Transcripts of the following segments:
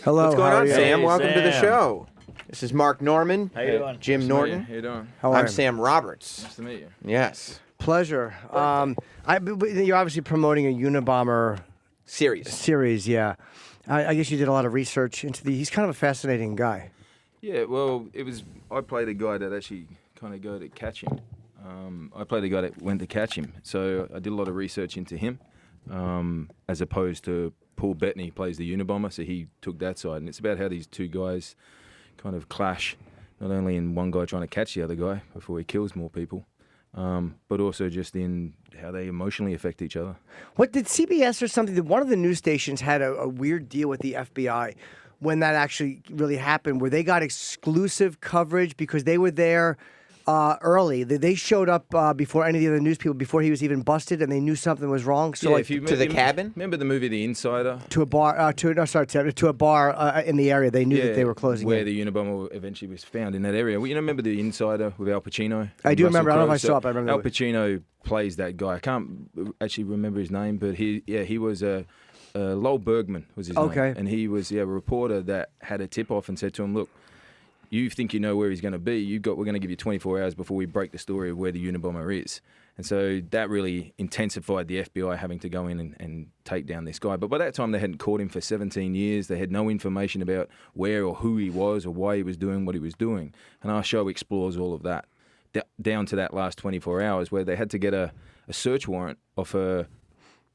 Hello, What's going how on, are you? Sam? Hey, Welcome to the Sam. show. This is Mark Norman. How you doing? Jim Norton. How you doing? How are I'm you? Sam Roberts. Nice to meet you. Yes. Pleasure. You're obviously promoting a Unabomber Serious. series, yeah. I guess you did a lot of research into he's kind of a fascinating guy. Yeah, well, I played a guy that actually kind of go to catch him. I played a guy that went to catch him. So I did a lot of research into him, as opposed to Paul Bettany plays the Unabomber, so he took that side. And it's about how these two guys kind of clash, not only in one guy trying to catch the other guy before he kills more people, but also just in how they emotionally affect each other. What did CBS or something? One of the news stations had a weird deal with the FBI when that actually really happened, where they got exclusive coverage because they were there early. They showed up before any of the other news people, before he was even busted, and they knew something was wrong. So, Yeah, like, if you To the cabin? Remember the movie The Insider? to a bar, to a bar in the area, they knew that they were closing where in. the Unabomber eventually was found in that area. Well, remember The Insider with Al Pacino? I and do Russell remember. I don't know Crowe? if I saw it, but I remember Al it. Pacino plays that guy. I can't actually remember his name, but he was Lowell Bergman was his Okay. name, and he was a reporter that had a tip off and said to him, "Look, you think you know where he's going to be? We're going to give you 24 hours before we break the story of where the Unabomber is." And so that really intensified the FBI having to go in and take down this guy. But by that time, they hadn't caught him for 17 years. They had no information about where or who he was or why he was doing what he was doing. And our show explores all of that, down to that last 24 hours where they had to get a search warrant off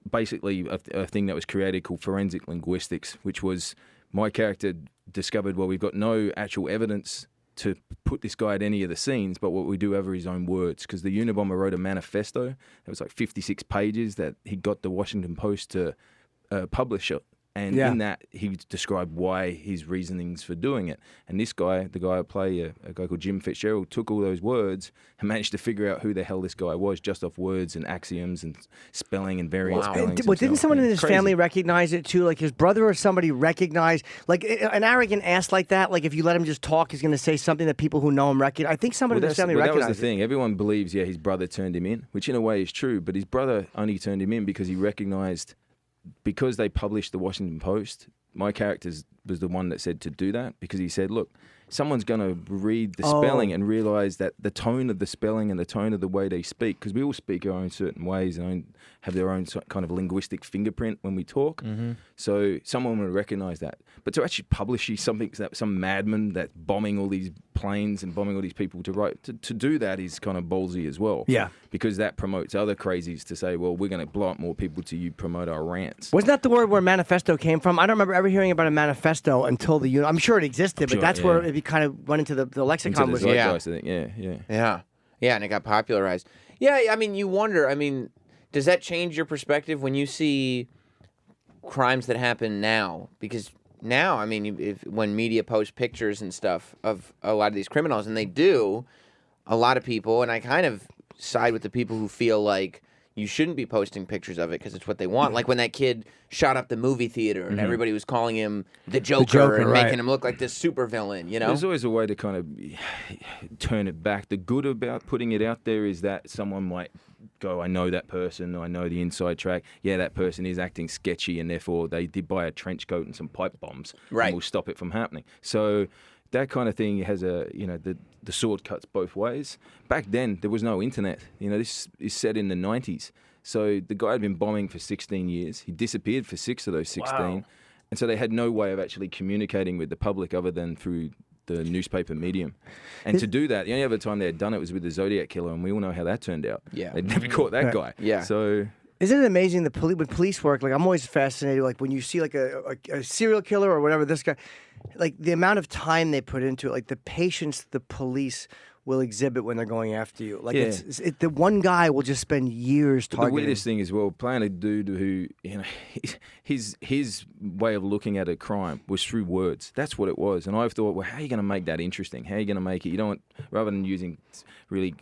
basically a thing that was created called forensic linguistics, which was my character discovered, well, we've got no actual evidence to put this guy at any of the scenes, but what we do have are his own words, because the Unabomber wrote a manifesto that was like 56 pages that he got the Washington Post to publish it. And in that, he described why his reasonings for doing it. And this guy, the guy I play, a guy called Jim Fitzgerald, took all those words and managed to figure out who the hell this guy was just off words and axioms and spelling and variant spellings. Didn't someone in his Crazy. family recognize it too? Like his brother or somebody recognized, like an arrogant ass like that. Like if you let him just talk, he's going to say something that people who know him recognize. I think somebody in his family that recognized was the thing. Everyone believes, his brother turned him in, which in a way is true. But his brother only turned him in because he recognized, because they published the Washington Post, my character was the one that said to do that, because he said, look, someone's going to read the spelling and realize that the tone of the spelling and the tone of the way they speak, because we all speak our own certain ways and have their own kind of linguistic fingerprint when we talk. Mm-hmm. So someone would recognize that. But to actually publish something that some madman that's bombing all these planes and bombing all these people to do that is kind of ballsy as well. Yeah. Because that promotes other crazies to say, well, we're going to blow up more people till you promote our rants. Wasn't that the word where manifesto came from? I don't remember ever hearing about a manifesto until I'm sure it existed, but that's where it kind of went into the lexicon. Into the zeitgeist, I think. Yeah. Yeah, and it got popularized. Yeah, I mean, you wonder, does that change your perspective when you see crimes that happen now? Because now, when media posts pictures and stuff of a lot of these criminals, and they do, a lot of people, and I kind of side with the people who feel like you shouldn't be posting pictures of it because it's what they want. Like when that kid shot up the movie theater and everybody was calling him the Joker and right. making him look like this supervillain, you know? There's always a way to kind of turn it back. The good about putting it out there is that someone might go, I know that person, I know the inside track. Yeah, that person is acting sketchy, and therefore they did buy a trench coat and some pipe bombs. Right. And we'll stop it from happening. So that kind of thing has the sword cuts both ways. Back then, there was no internet. This is set in the 90s. So the guy had been bombing for 16 years. He disappeared for 6 of those 16. Wow. And so they had no way of actually communicating with the public other than through the newspaper medium. And to do that, the only other time they had done it was with the Zodiac Killer, and we all know how that turned out. Yeah. They'd never caught that guy. Yeah. So Isn't it amazing with police work? Like I'm always fascinated. Like when you see like a serial killer or whatever, this guy, like the amount of time they put into it, like the patience the police will exhibit when they're going after you. Like the one guy will just spend years targeting. the weirdest thing as well, playing a dude who, his way of looking at a crime was through words. That's what it was. And I've thought, well, how are you going to make that interesting? How are you going to make it? You don't want, rather than using really,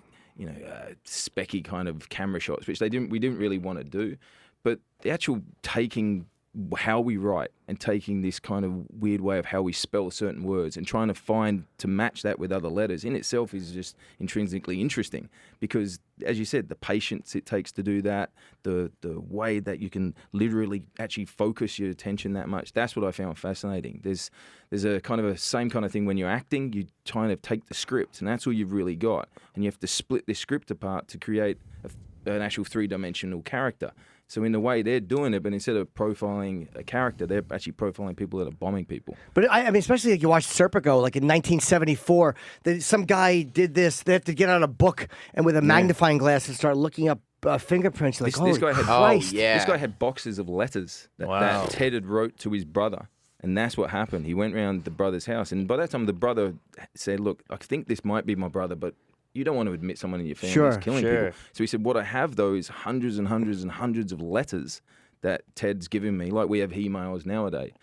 specky kind of camera shots, which we didn't really want to do. But the actual taking how we write and taking this kind of weird way of how we spell certain words and trying to find to match that with other letters in itself is just intrinsically interesting because, as you said, the patience it takes to do that, the way that you can literally actually focus your attention that much, that's what I found fascinating. There's a kind of a same kind of thing when you're acting, you kind of take the script and that's all you've really got, and you have to split this script apart to create an actual three-dimensional character. So in the way they're doing it, but instead of profiling a character, they're actually profiling people that are bombing people. But I mean, especially like you watch Serpico, like in 1974, some guy did this. They have to get out a book and with a magnifying glass and start looking up fingerprints. You're like, This guy had, Christ. This guy had boxes of letters that Ted had wrote to his brother. And that's what happened. He went round the brother's house. And by that time, the brother said, look, I think this might be my brother, but you don't want to admit someone in your family is killing people. So he said, what I have, though, is hundreds and hundreds and hundreds of letters that Ted's given me, like we have emails nowadays,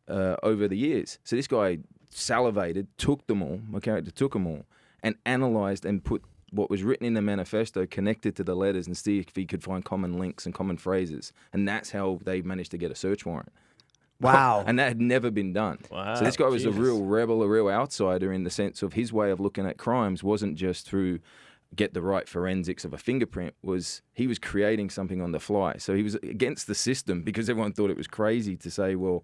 over the years. So this guy salivated, took them all, my character took them all, and analysed and put what was written in the manifesto connected to the letters and see if he could find common links and common phrases. And that's how they managed to get a search warrant. Wow. And that had never been done. Wow. So this guy was Jesus. a real rebel, a real outsider in the sense of his way of looking at crimes wasn't just through get the right forensics of a fingerprint, he was creating something on the fly. So he was against the system because everyone thought it was crazy to say, well,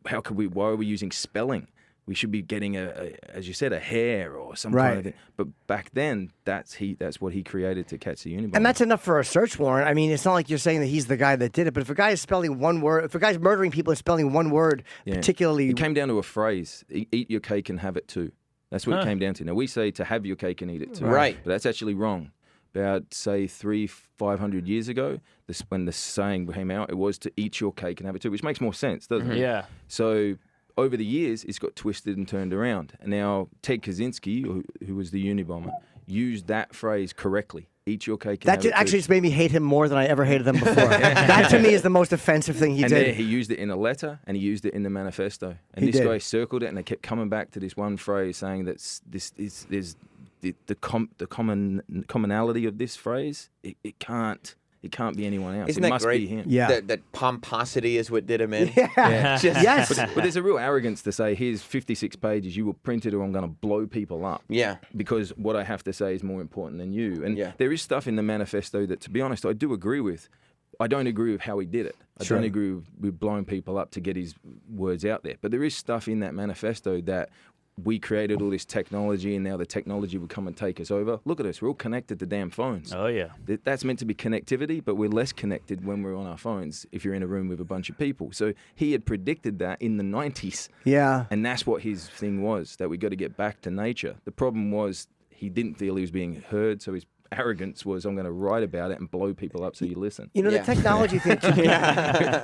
why are we using spelling? We should be getting as you said, a hair or some kind of thing. But back then, that's what he created to catch the Unabomber. And that's enough for a search warrant. I mean, it's not like you're saying that he's the guy that did it, but if a guy is spelling one word, if a guy's murdering people and spelling one word, particularly... It came down to a phrase, eat your cake and have it too. That's what it came down to. Now, we say to have your cake and eat it too. Right. But that's actually wrong. About, say, 500 years ago, when the saying came out, it was to eat your cake and have it too, which makes more sense, doesn't it? Yeah. So... over the years, it's got twisted and turned around. And now Ted Kaczynski, who was the Unabomber, used that phrase correctly. Eat your cake and have it too. Actually just made me hate him more than I ever hated him before. That to me is the most offensive thing he did. There, he used it in a letter and he used it in the manifesto. And this guy circled it and they kept coming back to this one phrase saying that there's the commonality of this phrase. It can't be anyone else. Isn't it that must great? be him. Yeah. That pomposity is what did him in. Yeah. Yes. But there's a real arrogance to say, here's 56 pages, you will print it or I'm going to blow people up. Yeah. Because what I have to say is more important than you. And Yeah. there is stuff in the manifesto that, to be honest, I do agree with. I don't agree with how he did it. I don't agree with blowing people up to get his words out there. But there is stuff in that manifesto that we created all this technology and now the technology will come and take us over. Look at us, we're all connected to damn phones. Oh, yeah. That's meant to be connectivity, but we're less connected when we're on our phones if you're in a room with a bunch of people. So he had predicted that in the 90s. Yeah. And that's what his thing was, that we got to get back to nature. The problem was he didn't feel he was being heard, so his arrogance was, I'm going to write about it and blow people up so you listen. You know, the technology thing...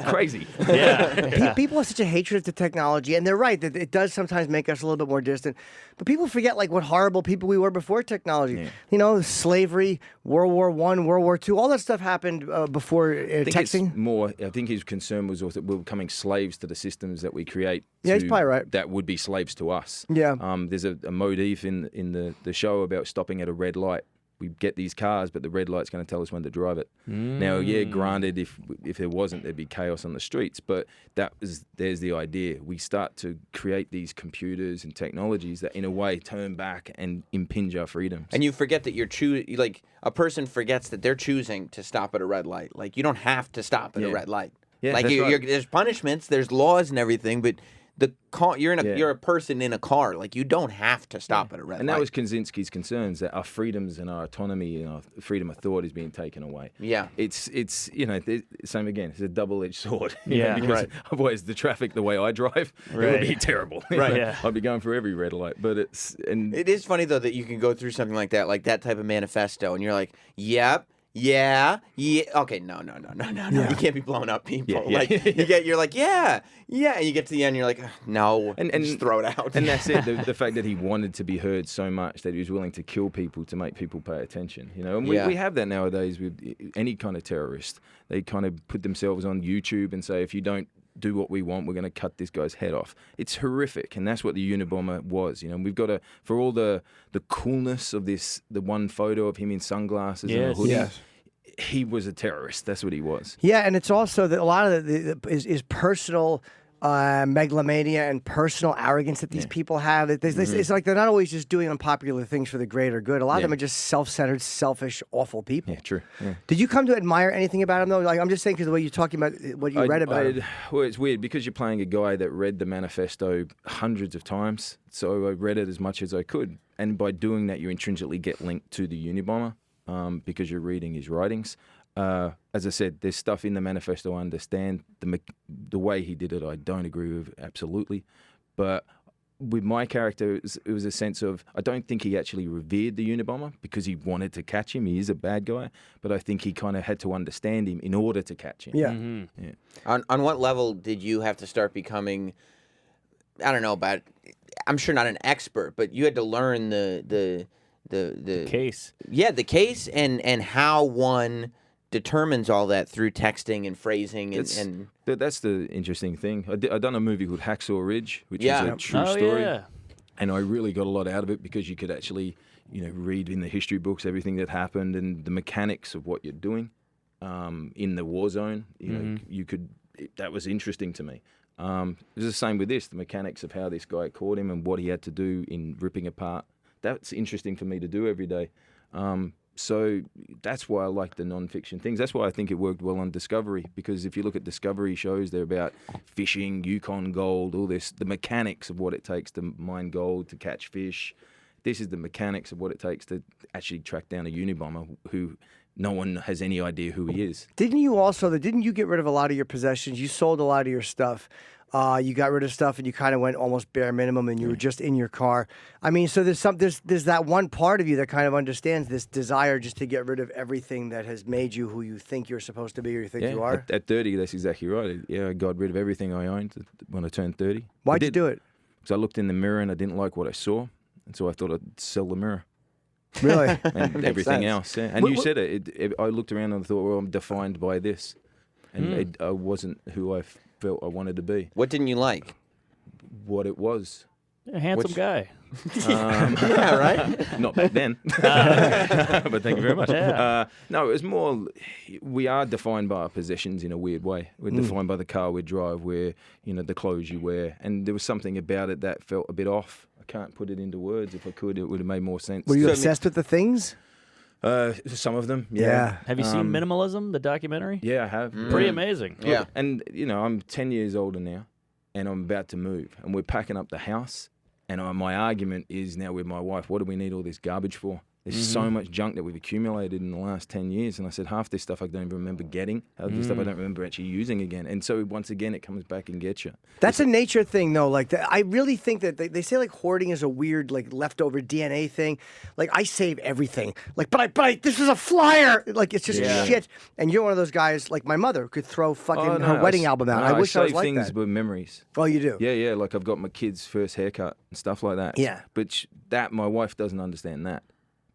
Crazy. Yeah. People have such a hatred to technology, and they're right that it does sometimes make us a little bit more distant. But people forget like what horrible people we were before technology. Yeah. You know, slavery, World War I, World War II, all that stuff happened before texting. I think his concern was also we're becoming slaves to the systems that we create. Yeah, he's probably right. That would be slaves to us. Yeah. There's a motif in the show about stopping at a red light. We get these cars, but the red light's going to tell us when to drive it. Now, yeah, granted, if there wasn't, there'd be chaos on the streets. But there's the idea. We start to create these computers and technologies that, in a way, turn back and impinge our freedoms. And you forget that like a person forgets that they're choosing to stop at a red light. Like you don't have to stop at a red light. Yeah, like that's right. there's punishments, there's laws and everything, but the car, you're a person in a car. Like you don't have to stop at a red light. And that was Kaczynski's concerns, that our freedoms and our autonomy and our freedom of thought is being taken away. Yeah. It's same again. It's a double-edged sword. Yeah, because otherwise the traffic the way I drive it would be terrible. Right. Yeah. I'd be going for every red light. But it is funny though that you can go through something like that type of manifesto, and you're like, yep. Yeah. Okay. No. You can't be blowing up people. Yeah. Like you're like, yeah. And you get to the end, you're like, no, and just throw it out. And that's it. The fact that he wanted to be heard so much that he was willing to kill people to make people pay attention. You know, and we have that nowadays with any kind of terrorist. They kind of put themselves on YouTube and say, if you don't do what we want, we're going to cut this guy's head off. It's horrific, and that's what the Unabomber was. You know, we've got to, for all the coolness of this, the one photo of him in sunglasses and a hoodie. Yes. he was a terrorist. That's what he was. Yeah, and it's also that a lot of is personal megalomania and personal arrogance that these people have. It's like they're not always just doing unpopular things for the greater good. A lot of them are just self-centered, selfish, awful people. Yeah, true. Yeah. Did you come to admire anything about him though? Like I'm just saying because the way you're talking about what you read about him. Well, it's weird because you're playing a guy that read the manifesto hundreds of times. So I read it as much as I could, and by doing that, you intrinsically get linked to the Unabomber because you're reading his writings. As I said, there's stuff in the manifesto I understand. The way he did it, I don't agree with absolutely. But with my character, it was a sense of, I don't think he actually revered the Unabomber because he wanted to catch him. He is a bad guy. But I think he kind of had to understand him in order to catch him. Yeah. On what level did you have to start becoming, I don't know about, I'm sure not an expert, but you had to learn the case. Yeah, the case and how one determines all that through texting and phrasing and That's the interesting thing. I've done a movie called Hacksaw Ridge, which is a true Oh, story. yeah. And I really got a lot out of it because you could actually, read in the history books everything that happened and the mechanics of what you're doing in the war zone. That was interesting to me. It was the same with this, the mechanics of how this guy caught him and what he had to do in ripping apart. That's interesting for me to do every day. So that's why I like the non-fiction things. That's why I think it worked well on Discovery, because if you look at Discovery shows, they're about fishing, Yukon gold, all this, the mechanics of what it takes to mine gold, to catch fish. This is the mechanics of what it takes to actually track down a Unabomber who no one has any idea who he is. Didn't you get rid of a lot of your possessions? You sold a lot of your stuff. You got rid of stuff and you kind of went almost bare minimum and you were just in your car. I mean, so there's that one part of you that kind of understands this desire just to get rid of everything that has made you who you think you're supposed to be or you think you are. At 30, that's exactly right. Yeah, I got rid of everything I owned when I turned 30. Why'd you do it? Because I looked in the mirror and I didn't like what I saw. And so I thought I'd sell the mirror. Really? And everything else. Yeah. And you said it. I looked around and thought, well, I'm defined by this. And I wasn't who I felt I wanted to be. what didn't you like? What it was. A handsome guy. Yeah, right? Not back then. But thank you very much. Yeah. No, it was more, we are defined by our possessions in a weird way. We're defined by the car we drive, the clothes you wear. And there was something about it that felt a bit off. I can't put it into words. If I could, it would have made more sense. Were you obsessed with the things? Some of them, yeah. Have you seen Minimalism, the documentary? Yeah, I have. Pretty amazing. Yeah. And, I'm 10 years older now, and I'm about to move, and we're packing up the house, and my argument is now with my wife, what do we need all this garbage for? There's so much junk that we've accumulated in the last 10 years. And I said, half this stuff I don't even remember getting. Half this stuff I don't remember actually using again. And so once again, it comes back and gets you. That's a nature thing, though. Like, I really think that they say like hoarding is a weird, like leftover DNA thing. Like, I save everything. Like, but I this is a flyer. Like, it's just shit. And you're one of those guys, like my mother, who could throw fucking her wedding album out. I wish I was like things that. with memories. Oh, you do? Yeah. Like I've got my kid's first haircut and stuff like that. Yeah. But my wife doesn't understand that.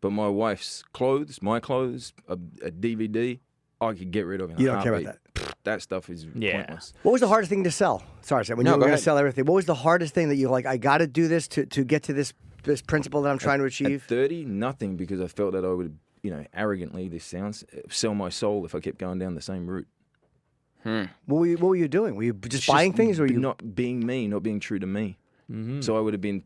But my wife's clothes, my clothes, a DVD, I could get rid of in a You don't care heartbeat. about that. That stuff is pointless. What was the hardest thing to sell? Sorry, when you were go going to ahead. sell everything. What was the hardest thing that you like? I got to do this to get to this principle that I'm trying to At achieve. 30, nothing, because I felt that I would, arrogantly, this sounds, sell my soul if I kept going down the same route. What were you doing? Were you just buying things, or were you not being me, not being true to me? So I would have been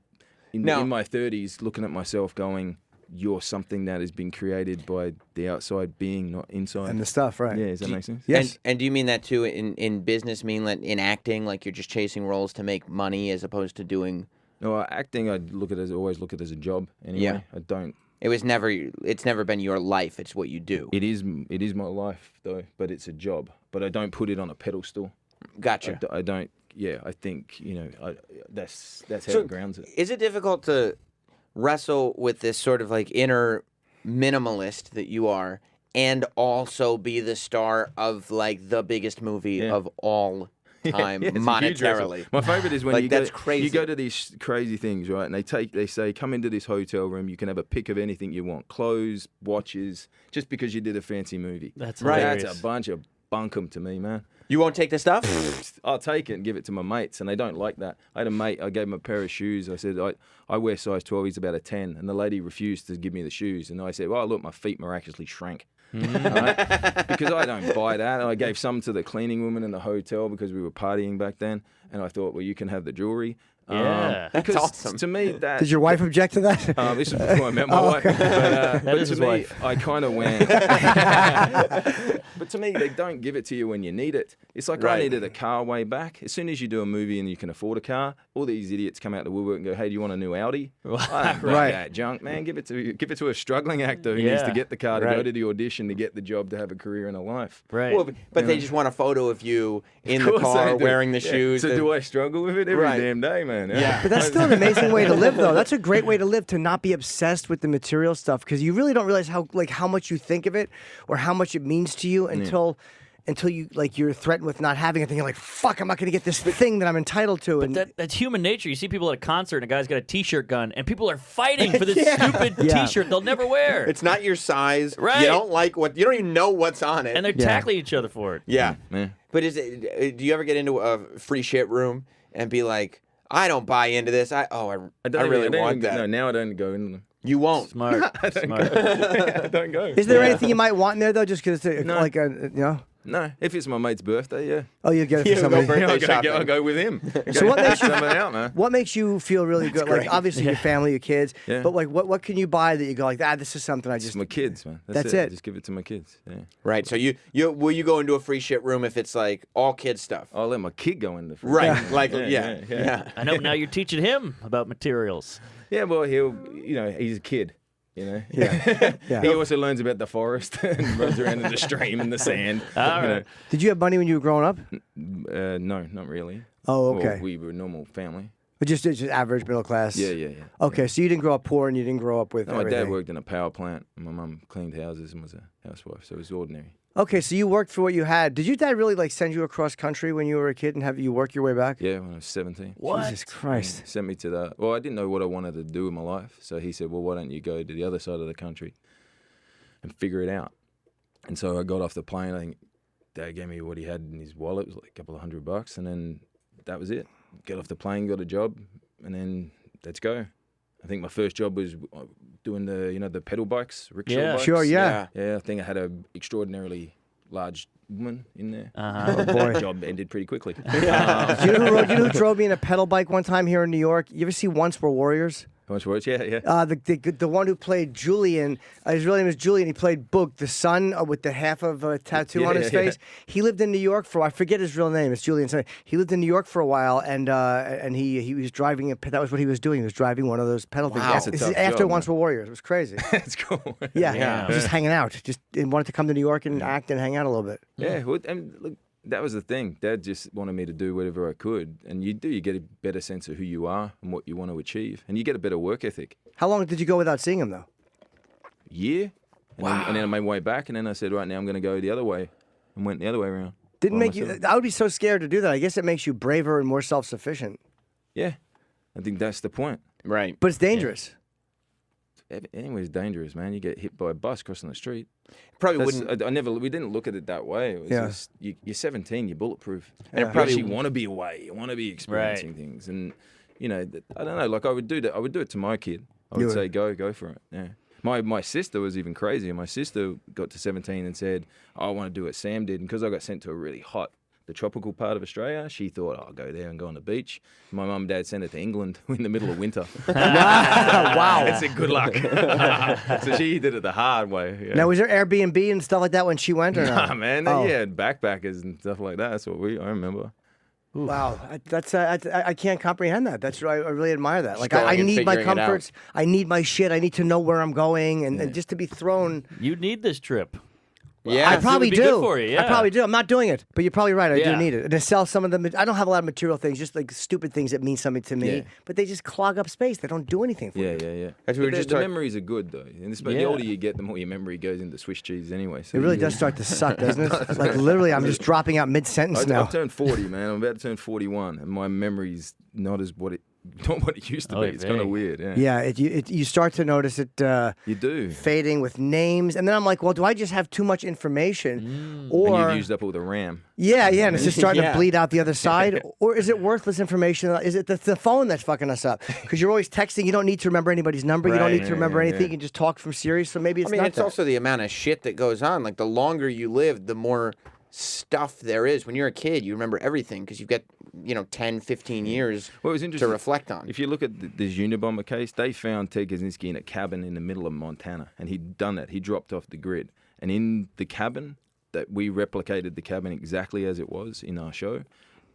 in my 30s looking at myself going, you're something that has been created by the outside being, not inside. and the stuff, right? Yeah, does that make sense? Yes. And do you mean that too in business? Mean like in acting, like you're just chasing roles to make money as opposed to doing? No, acting, I always look at it as a job. Anyway, Yeah. I don't. It's never been your life. It's what you do. It is my life though, but it's a job. But I don't put it on a pedestal. Gotcha. I don't. Yeah, I think that's how So it grounds it. Is it difficult to wrestle with this sort of like inner minimalist that you are, and also be the star of like the biggest movie of all time Yeah, it's a huge wrestle. monetarily? My favorite is when Like, you that's go, crazy. you go to these crazy things, right? And they say, come into this hotel room, you can have a pick of anything you want, clothes, watches, just because you did a fancy movie. That's Right. hilarious. That's a bunch of bunk them to me, man. You won't take the stuff? I'll take it and give it to my mates, and they don't like that. I had a mate, I gave him a pair of shoes. I said, I wear size 12, he's about a 10. And the lady refused to give me the shoes. And I said, well, look, my feet miraculously shrank. Right? Because I don't buy that. And I gave some to the cleaning woman in the hotel because we were partying back then. And I thought, well, you can have the jewelry. Yeah. That's because awesome. to me, that... Did your wife object to that? This was before I met my wife. But is to his me, wife. I kind of went... But to me, they don't give it to you when you need it. It's like Right. I needed a car way back. As soon as you do a movie and you can afford a car, all these idiots come out the woodwork and go, hey, do you want a new Audi? I don't buy Right. that junk, man. Give it to a struggling actor who needs to Yeah. get the car to Right. go to the audition to get the job to have a career and a life. Right. Well, but they just want a photo of you in Of the course car they do. wearing the Yeah. shoes. So do I struggle with it every Right. damn day, man? Yeah. But that's still an amazing way to live, though. That's a great way to live, to not be obsessed with the material stuff, because you really don't realize how much you think of it or how much it means to you until you you're threatened with not having it. And you're like, fuck, I'm not going to get this thing that I'm entitled to. And That's human nature. You see people at a concert and a guy's got a T-shirt gun, and people are fighting for this stupid Yeah. T-shirt they'll never wear. It's not your size. Right. You don't like you don't even know what's on it. And they're tackling each other for it. yeah. Man. But do you ever get into a free shit room and be like, I don't buy into this. I really want that. No, now I don't go in them. You won't. Smart. Smart. I don't go. is there anything you might want in there, though, just because it's No. like a, you know? No, if it's my mate's birthday, yeah. Oh, you get it for You go somebody. birthday shopping. I'll go with him. So what makes you- something out, man? What makes you feel really good? great. Like, obviously, your family, your kids. Yeah. But, like, what can you buy that you go, like, this is something I It's just... my kids, man. That's it. Just give it to my kids. Yeah. Right. So will you go into a free shit room if it's like all kids stuff? I'll let my kid go in the free. Right. Like Yeah. yeah. I know now you're teaching him about materials. Yeah, well, he's a kid. You know. Yeah. He also learns about the forest and runs around in the stream and the sand. All you know. right. Did you have money when you were growing up? No, not really. Oh, Well, okay. we were a normal family. But just average middle class? Yeah. Okay, so you didn't grow up poor and you didn't grow up with No, my everything. dad worked in a power plant, and my mum cleaned houses and was a housewife, so it was ordinary. Okay, so you worked for what you had. Did your dad really like send you across country when you were a kid and have you work your way back? Yeah, when I was 17. What? Jesus Christ. Sent me to the... Well, I didn't know what I wanted to do in my life, so he said, well, why don't you go to the other side of the country and figure it out? And so I got off the plane. I think Dad gave me what he had in his wallet. It was like a couple of $100, and then that was it. Get off the plane, got a job, and then let's go. I think my first job was doing the pedal bikes, rickshaw Yeah. bikes. Sure, yeah. Yeah, I think I had an extraordinarily large woman in there. Uh-huh. Oh, boy. The job ended pretty quickly. Do you know who drove me in a pedal bike one time here in New York? You ever see Once Were Warriors? How much words? Yeah. The one who played Julian, his real name is Julian. He played Boog, the son with the half of a tattoo on his face. He lived in New York I forget his real name. It's Julian. So he lived in New York for a while, and he was driving. That was what he was doing. He was driving one of those pedal things. Wow. That's a This is tough after job, Once Were Warriors. It was crazy. That's cool. Yeah, just hanging out. Just wanted to come to New York and act and hang out a little bit. Yeah, well, and look, that was the thing. Dad just wanted me to do whatever I could, and you get a better sense of who you are and what you want to achieve, and you get a better work ethic. How long did you go without seeing him, though? Year, and then I made my way back, and then I said, right now I'm going to go the other way, and went the other way around. Didn't by make you. myself. I would be so scared to do that. I guess it makes you braver and more self-sufficient. Yeah, I think that's the point. Right. But it's dangerous. Anywhere's dangerous, man. You get hit by a bus crossing the street. Probably That's- wouldn't. We didn't look at it that way. It was Yeah. just, you're 17, you're bulletproof. And it You probably- actually want to be away. You want to be experiencing things. And, I don't know, like I would do that. I would do it to my kid. I You would would. say, go for it. Yeah. My sister was even crazier. My sister got to 17 and said, I want to do what Sam did. And because I got sent to the tropical part of Australia, she thought, I'll go there and go on the beach. My mum and dad sent her to England in the middle of winter. Wow. I said, good luck. So she did it the hard way. Yeah. Now, was there Airbnb and stuff like that when she went, or Nah, no? man. Oh. Yeah, backpackers and stuff like that. That's what I remember. Wow, that's I can't comprehend that. That's I really admire that. Like going I and need my figuring it out. comforts. I need my shit. I need to know where I'm going, and just to be thrown. You need this trip. Yeah. I probably would be do. good for you, I yeah. probably do. I'm not doing it, but you're probably right. I do Yeah. need it. And to sell some of them, I don't have a lot of material things, just like stupid things that mean something to me. Yeah. But they just clog up space. They don't do anything for Yeah. you. As we were But just the talking- memories are good though, and the Yeah. older you get, the more your memory goes into Swiss cheese anyway. So It really you- does start to suck, doesn't it? Like literally, I'm just dropping out mid-sentence now. I've turned 40, man. I'm about to turn 41, and my memory's not as what it not what it used to Oh, be. yeah, It's kind of very. weird. Yeah, Yeah, you start to notice it you do. fading with names, and then I'm like, well, do I just have too much information, And or you've used up all the RAM. yeah, and it's just starting Yeah. to bleed out the other side, or is it worthless information? Is it the phone that's fucking us up? Because you're always texting, you don't need to remember anybody's number, you don't Right. need to remember Yeah, anything, yeah. you can just talk from Sirius. So maybe it's I mean, not it's that. also the amount of shit that goes on. Like, the longer you live, the more stuff there is. When you're a kid, you remember everything because you've got, 10, 15 years Well, it was to interesting. reflect on. If you look at this Unabomber case, they found Ted Kaczynski in a cabin in the middle of Montana, and he'd done that. He dropped off the grid, and in the cabin, that we replicated the cabin exactly as it was in our show,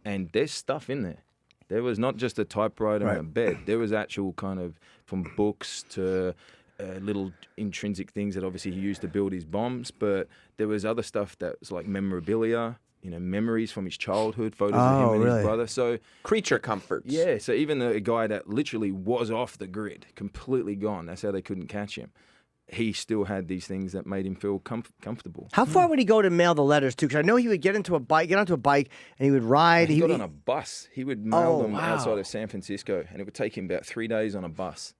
and there's stuff in there. There was not just a typewriter and a bed. There was actual kind of from books to little intrinsic things that obviously he used to build his bombs, but there was other stuff that was like memorabilia, memories from his childhood, photos of him and really? his brother. So Creature comforts. yeah, so even a guy that literally was off the grid, completely gone, that's how they couldn't catch him, he still had these things that made him feel comfortable. How far would he go to mail the letters to? Because I know he would get onto a bike, and he would ride. He got on a bus. He would mail Oh, them wow. outside of San Francisco, and it would take him about 3 days on a bus,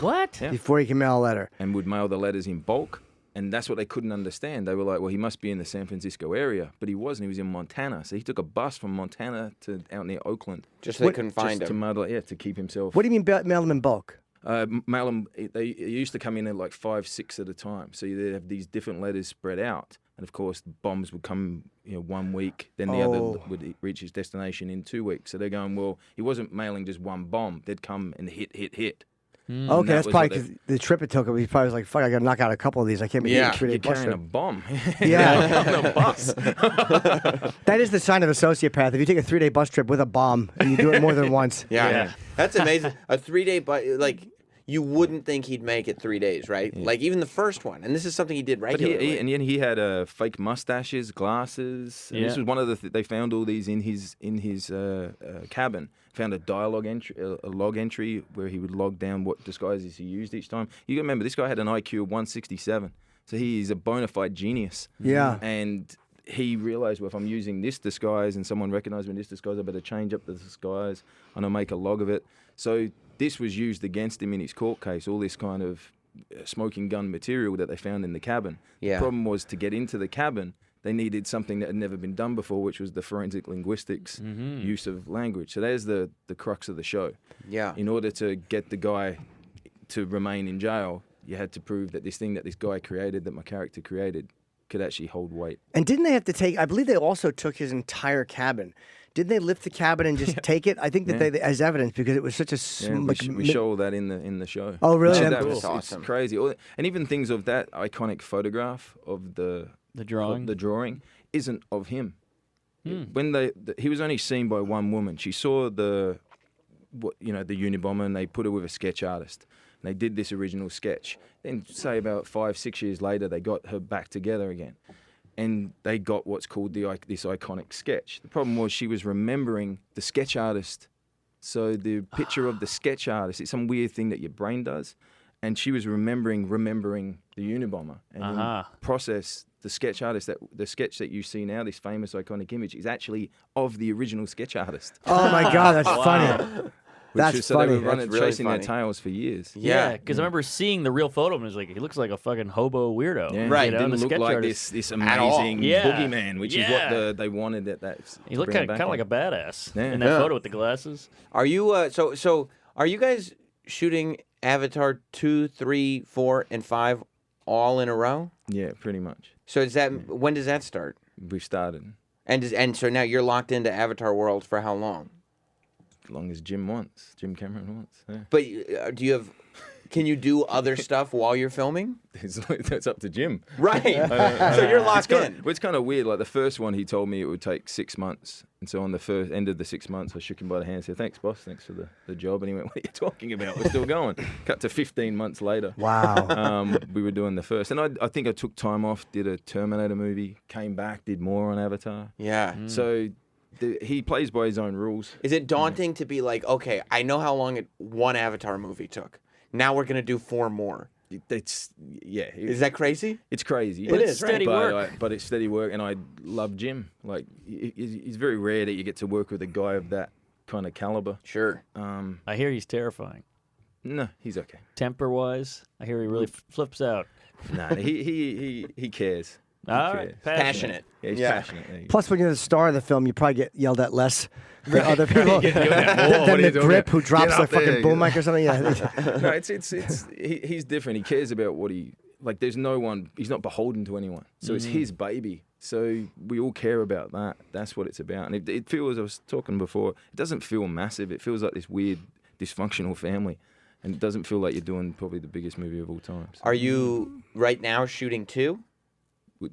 What? Yeah. before he can mail a letter. and would mail the letters in bulk. And that's what they couldn't understand. They were like, well, he must be in the San Francisco area. But he wasn't. He was in Montana. So he took a bus from Montana to out near Oakland. Just so they couldn't find just him. to keep himself. What do you mean mail them in bulk? Mail them, they used to come in at like 5, 6 at a time. So you'd have these different letters spread out. And of course, the bombs would come 1 week, then the other would reach its destination in 2 weeks. So they're going, well, he wasn't mailing just one bomb. They'd come and hit. Okay, that's was probably what they- 'cause the trip it took him. He probably was like, fuck, I got to knock out a couple of these. I can't be Yeah, doing 3-day You're bus carrying a trip. bomb. Yeah. on a bus. That is the sign of a sociopath. If you take a 3-day bus trip with a bomb and you do it more than once. Yeah. That's amazing. A 3-day, but like, you wouldn't think he'd make it 3 days, right? Like, even the first one. And this is something he did But regularly. and then he had fake mustaches, glasses. And this Yeah. was one of the they found all these in his cabin. Found a dialogue entry, a log entry where he would log down what disguises he used each time. You got to remember, this guy had an IQ of 167, so he is a bona fide genius. Yeah. And he realized, well, if I'm using this disguise and someone recognizes me in this disguise, I better change up the disguise and I'll make a log of it. So this was used against him in his court case, all this kind of smoking gun material that they found in the cabin. Yeah. The problem was to get into the cabin, they needed something that had never been done before, which was the forensic linguistics use of language. So there's the crux of the show. Yeah. In order to get the guy to remain in jail, you had to prove that this thing that this guy created, that my character created, could actually hold weight. And didn't they have to take, I believe they also took his entire cabin. Didn't they lift the cabin and just take it? I think that they, as evidence, because it was such a... Yeah, we show all that in the show. Oh, really? So That's that cool. was, That's awesome. It's crazy. And even things of that iconic photograph of the drawing? the drawing isn't of him. When he was only seen by one woman. She saw the Unabomber, and they put her with a sketch artist. And they did this original sketch. Then, say about 5, 6 years later, they got her back together again, and they got what's called this iconic sketch. The problem was she was remembering the sketch artist. So the picture of the sketch artist, it's some weird thing that your brain does, and she was remembering the Unabomber, and in process, the sketch artist, the sketch that you see now, this famous iconic image, is actually of the original sketch artist. Oh, my God, that's funny. That's So they funny. were running, That's really chasing funny. their tails for years. Yeah, because I remember seeing the real photo of him. It was like, he looks like a fucking hobo weirdo. Yeah, Right. It didn't the look sketch like artist. this At all. amazing Yeah. boogeyman, which is what they wanted at that. He looked kind of like a badass Yeah. in that Yeah. photo with the glasses. Are you, so are you guys shooting Avatar 2, 3, 4, and 5 all in a row? Yeah, pretty much. So when does that start? We've started And so now you're locked into Avatar World for how long? as long as Jim Cameron wants. Yeah. But can you do other stuff while you're filming? That's up to Jim. Right. So you're locked in. Well, it's kind of weird. Like the first one, he told me it would take 6 months. And so on the first end of the 6 months, I shook him by the hand and said, "Thanks, boss. Thanks for the job." And he went, "What are you talking about? We're still going." Cut to 15 months later. Wow. We were doing the first. And I think I took time off, did a Terminator movie, came back, did more on Avatar. Yeah. So he plays by his own rules. Is it daunting to be like, okay, I know how long one Avatar movie took. Now we're gonna do 4 more. Is that crazy? It's crazy. It is, right? Steady work. But it's steady work, and I love Jim. Like, it's very rare that you get to work with a guy of that kind of caliber. Sure. I hear he's terrifying. No, he's okay. Temper-wise, I hear he really flips out. No, he cares. He All cares. right, Passionate. Yeah, he's Yeah. passionate. There you go. Plus, when you're the star of the film, you probably get yelled at less than other people. Whoa, what than are you the doing? grip who drops Get the up there, fucking you boom know? mic or something. Yeah. No, he's different. He cares about what he like. There's no one. He's not beholden to anyone. So it's his baby. So we all care about that. That's what it's about. And it feels. I was talking before. It doesn't feel massive. It feels like this weird dysfunctional family, and it doesn't feel like you're doing probably the biggest movie of all time. So Are you right now shooting 2?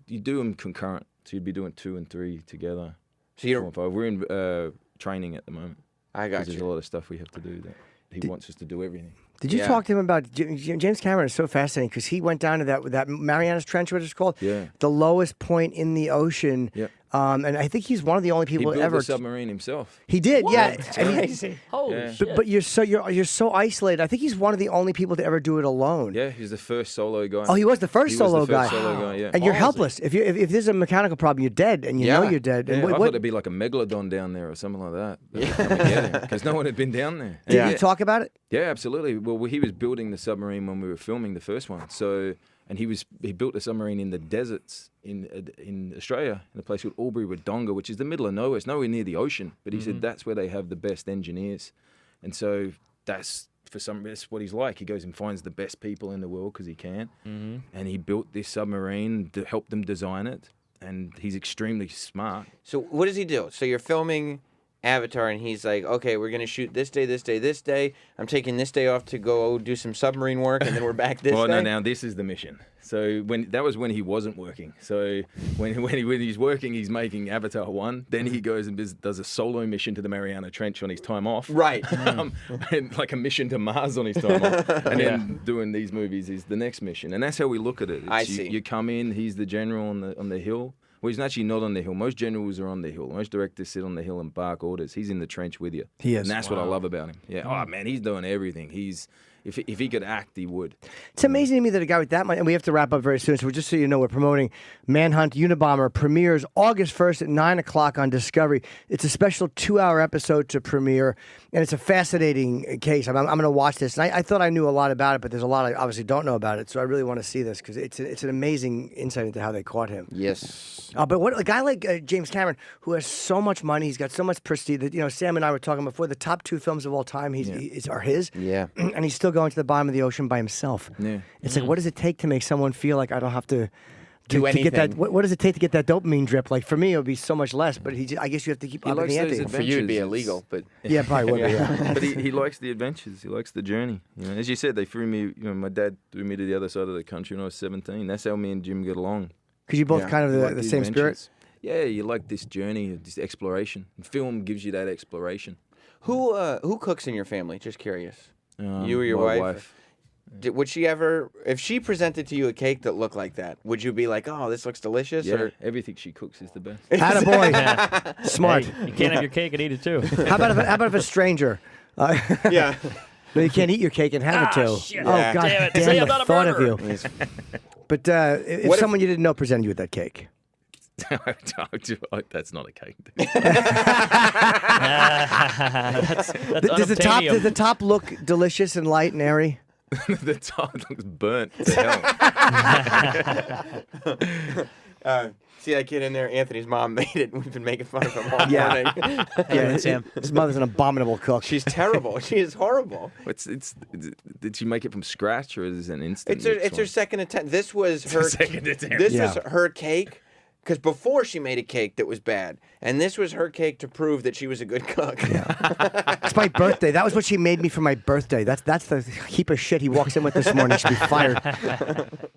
you do them concurrent. So you'd be doing 2 and 3 together. So you 4 don't. and 5. We're in training at the moment. I 'Cause got There's a you. lot of stuff we have to do that he wants us to do everything. Did you Yeah. talk to him about James Cameron? Is so fascinating because he went down to that Marianas Trench, what it's called, Yeah. the lowest point in the ocean. Yeah. And I think he's one of the only He people built ever. the submarine himself. He did, yeah. That's And he- crazy. Holy Yeah. shit. but you're so isolated. I think he's one of the only people to ever do it alone. Yeah, he's the first solo guy. Oh, he was the first He was solo the first guy. solo guy, yeah. And you're Ballsy. helpless. If there's a mechanical problem, you're dead, and you know Yeah. you're dead. Yeah, And I thought what it'd be like a megalodon down there or something like that. Because no one had been down there. did Yeah. you talk about it? Yeah, absolutely. Well, he was building the submarine when we were filming the first one. So, and he built a submarine in the deserts in Australia, in a place called Albury Wodonga, which is the middle of nowhere. It's nowhere near the ocean. But he said that's where they have the best engineers, and so that's what he's like. He goes and finds the best people in the world because he can, and he built this submarine to help them design it. And he's extremely smart. So what does he do? So you're filming Avatar, and he's like, "Okay, we're gonna shoot this day, this day, this day. I'm taking this day off to go do some submarine work, and then we're back this Well, day." no, now this is the mission. So that was when he wasn't working. So when he's working, he's making Avatar 1. Then he goes and does a solo mission to the Mariana Trench on his time off. Right. And like a mission to Mars on his time off. And then doing these movies is the next mission. And that's how we look at it. I see. You come in, he's the general on the hill. Well, he's actually not on the hill. Most generals are on the hill. Most directors sit on the hill and bark orders. He's in the trench with you. He is. And that's what I love about him. Yeah. Oh, man, he's doing everything. If he could act, he would. It's amazing to me that a guy with that much, and we have to wrap up very soon, so just so you know, we're promoting Manhunt Unabomber, premieres August 1st at 9 o'clock on Discovery. It's a special 2-hour episode to premiere, and it's a fascinating case. I'm going to watch this, and I thought I knew a lot about it, but there's a lot I obviously don't know about it, so I really want to see this, because it's an amazing insight into how they caught him. Yes. But what a guy like James Cameron, who has so much money, he's got so much prestige. That Sam and I were talking before. The top 2 films of all time are his. Yeah. And he's still going to the bottom of the ocean by himself. Yeah. It's like, what does it take to make someone feel like I don't have to Do to get that? anything. What does it take to get that dopamine drip? Like for me, it would be so much less. But I guess you have to keep He upping likes the those ante. For you, it'd be Adventures. illegal, but Yeah, probably would be. Yeah. But he likes the adventures. He likes the journey. As you said, they threw me. My dad threw me to the other side of the country when I was 17. That's how me and Jim get along. Because you both Yeah. kind of We like the same spirit. adventures. Yeah, you like this journey, this exploration. Film gives you that exploration. who cooks in your family? Just curious. You or your my wife? Would she ever, if she presented to you a cake that looked like that, would you be like, "Oh, this looks delicious"? Yeah, Or everything she cooks is the best. Attaboy. Smart. Hey, you can't have your cake and eat it too. How about if a stranger? yeah. No, you can't eat your cake and have it too. shit. Oh Yeah. God, Damn it. damn See, the I'm not a thought of murderer. you. But if What if- someone you didn't know presented you with that cake, That's not a cake. That's does unobtainium. the top look delicious and light and airy? The top looks burnt to hell. See that kid in there? Anthony's mom made it. We've been making fun of him all Yeah. morning. Yeah, Sam. his mother's an abominable cook. She's terrible. She is horrible. Did she make it from scratch or is it an instant? It's her second attempt. This was her second attempt. This Yeah. was her cake. Because before she made a cake that was bad, and this was her cake to prove that she was a good cook. It's my birthday. That was what she made me for my birthday. That's the heap of shit he walks in with this morning. He should be fired.